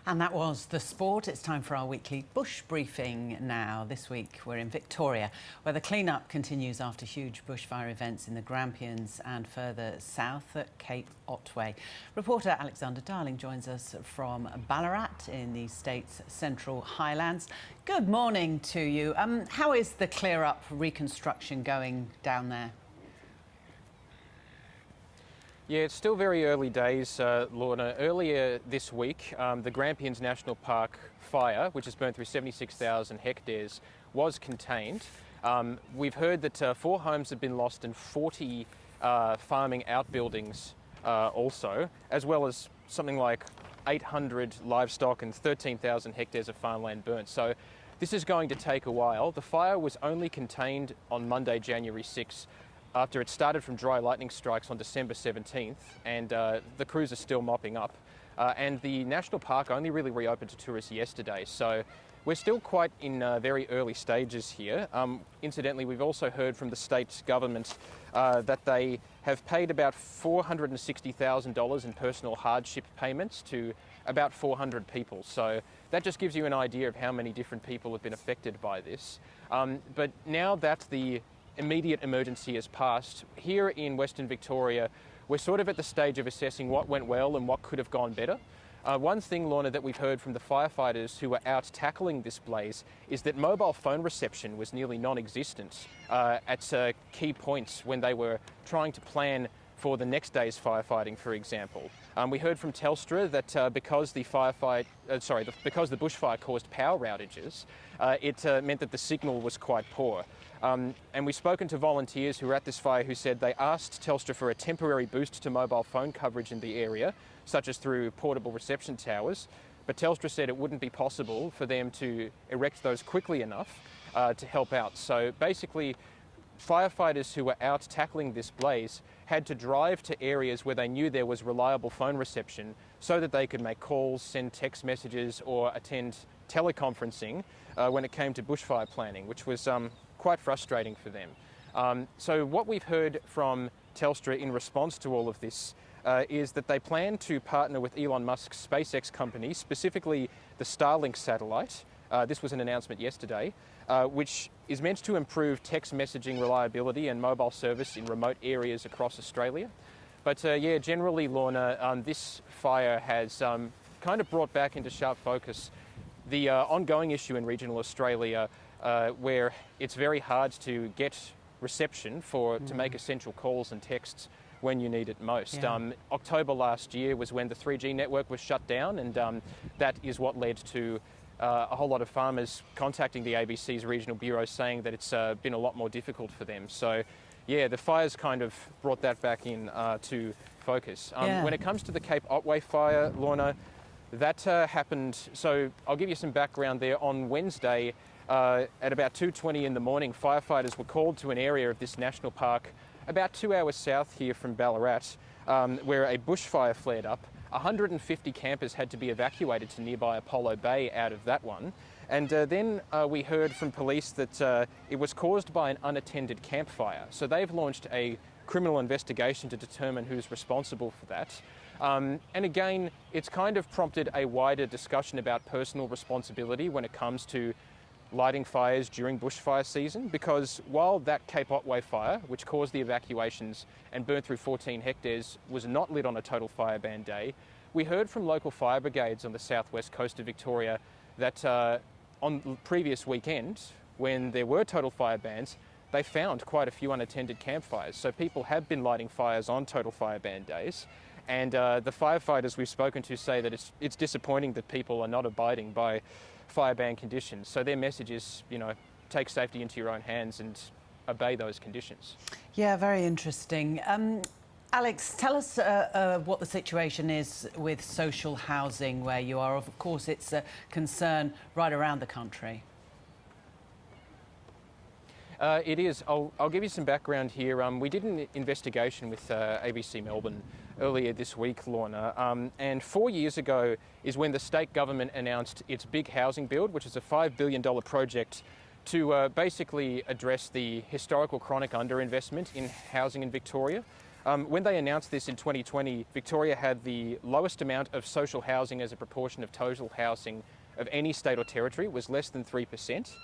And that was the sport. It's time for our weekly bush briefing now. This week we're in Victoria, where the clean-up continues after huge bushfire events in the Grampians and further south at Cape Otway. Reporter Alexander Darling joins us from Ballarat in the state's Central Highlands. Good morning to you. How is the clear-up reconstruction going down there? Yeah, it's still very early days, Lorna. Earlier this week, the Grampians National Park fire, which has burned through 76,000 hectares, was contained. We've heard that 4 homes have been lost and 40 farming outbuildings also, as well as something like 800 livestock and 13,000 hectares of farmland burnt. So this is going to take a while. The fire was only contained on Monday, January 6th, after it started from dry lightning strikes on December 17th, and the crews are still mopping up. And the national park only really reopened to tourists yesterday, so we're still quite in very early stages here. Incidentally, we've also heard from the state government that they have paid about $460,000 in personal hardship payments to about 400 people. So that just gives you an idea of how many different people have been affected by this. But now that the immediate emergency has passed, here in Western Victoria, we're sort of at the stage of assessing what went well and what could have gone better. One thing, Lorna, that we've heard from the firefighters who were out tackling this blaze is that mobile phone reception was nearly non-existent at key points when they were trying to plan for the next day's firefighting, for example. We heard from Telstra that because the bushfire caused power outages, it meant that the signal was quite poor. And we've spoken to volunteers who were at this fire who said they asked Telstra for a temporary boost to mobile phone coverage in the area, such as through portable reception towers, but Telstra said it wouldn't be possible for them to erect those quickly enough to help out. So basically, firefighters who were out tackling this blaze had to drive to areas where they knew there was reliable phone reception so that they could make calls, send text messages or attend teleconferencing when it came to bushfire planning, which was quite frustrating for them. So what we've heard from Telstra in response to all of this is that they plan to partner with Elon Musk's SpaceX company, specifically the Starlink satellite. This was an announcement yesterday, which is meant to improve text messaging reliability and mobile service in remote areas across Australia. But yeah, generally, Lorna, this fire has kind of brought back into sharp focus the ongoing issue in regional Australia where it's very hard to get reception to make essential calls and texts when you need it most. Yeah. October last year was when the 3G network was shut down, and that is what led to a whole lot of farmers contacting the ABC's regional bureau saying that it's been a lot more difficult for them. So yeah, the fire's kind of brought that back in to focus. When it comes to the Cape Otway fire, Lorna, that happened, so I'll give you some background there. On Wednesday, at about 2:20 in the morning, firefighters were called to an area of this national park about 2 hours south here from Ballarat, where a bushfire flared up. 150 campers had to be evacuated to nearby Apollo Bay out of that one. And then we heard from police that it was caused by an unattended campfire. So they've launched a criminal investigation to determine who's responsible for that. And again, it's kind of prompted a wider discussion about personal responsibility when it comes to lighting fires during bushfire season, because while that Cape Otway fire, which caused the evacuations and burnt through 14 hectares, was not lit on a total fire ban day, we heard from local fire brigades on the southwest coast of Victoria that on the previous weekend, when there were total fire bans, they found quite a few unattended campfires. So people have been lighting fires on total fire ban days. And the firefighters we've spoken to say that it's disappointing that people are not abiding by fire ban conditions. So their message is, you know, take safety into your own hands and obey those conditions. Yeah, very interesting. Alex, tell us what the situation is with social housing where you are. Of course, it's a concern right around the country. It is. I'll give you some background here. We did an investigation with ABC Melbourne earlier this week, Lorna, and 4 years ago is when the state government announced its big housing build, which is a $5 billion project to basically address the historical chronic underinvestment in housing in Victoria. When they announced this in 2020, Victoria had the lowest amount of social housing as a proportion of total housing of any state or territory. It was less than 3%.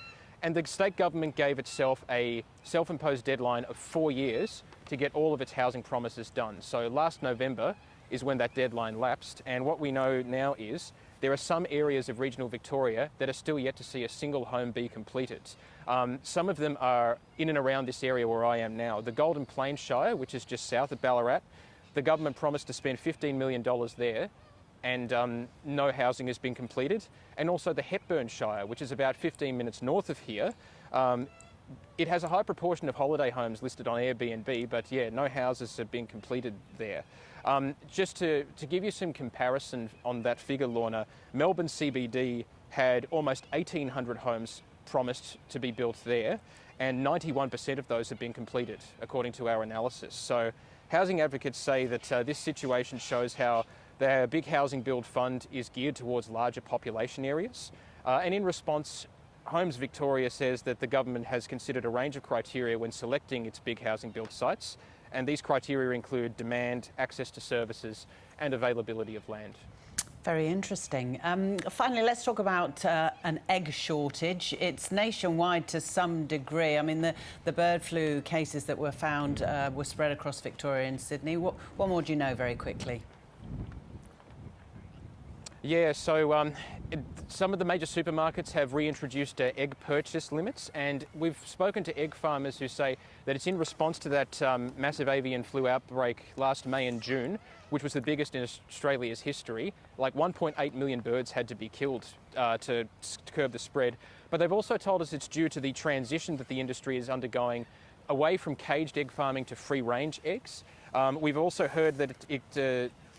And the state government gave itself a self-imposed deadline of 4 years to get all of its housing promises done. So last November is when that deadline lapsed. And what we know now is there are some areas of regional Victoria that are still yet to see a single home be completed. Some of them are in and around this area where I am now. The Golden Plains Shire, which is just south of Ballarat, the government promised to spend $15 million there, and no housing has been completed. And also the Hepburn Shire, which is about 15 minutes north of here. It has a high proportion of holiday homes listed on Airbnb, but yeah, no houses have been completed there. Just to give you some comparison on that figure, Lorna, Melbourne CBD had almost 1,800 homes promised to be built there, and 91% of those have been completed, according to our analysis. So housing advocates say that this situation shows how the Big Housing Build Fund is geared towards larger population areas. And in response, Homes Victoria says that the government has considered a range of criteria when selecting its big housing build sites. And these criteria include demand, access to services, and availability of land. Very interesting. Finally, let's talk about an egg shortage. It's nationwide to some degree. I mean, the bird flu cases that were found were spread across Victoria and Sydney. What more do you know very quickly? Yeah, so some of the major supermarkets have reintroduced egg purchase limits, and we've spoken to egg farmers who say that it's in response to that massive avian flu outbreak last May and June, which was the biggest in Australia's history. Like 1.8 million birds had to be killed to curb the spread. But they've also told us it's due to the transition that the industry is undergoing away from caged egg farming to free-range eggs. We've also heard that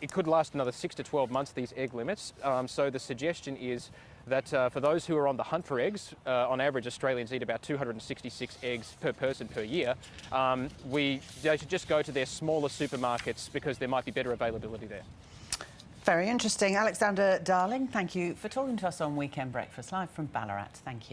it could last another 6 to 12 months, these egg limits. So the suggestion is that for those who are on the hunt for eggs, on average Australians eat about 266 eggs per person per year. They should just go to their smaller supermarkets because there might be better availability there. Very interesting. Alexander Darling, thank you for talking to us on Weekend Breakfast, live from Ballarat. Thank you.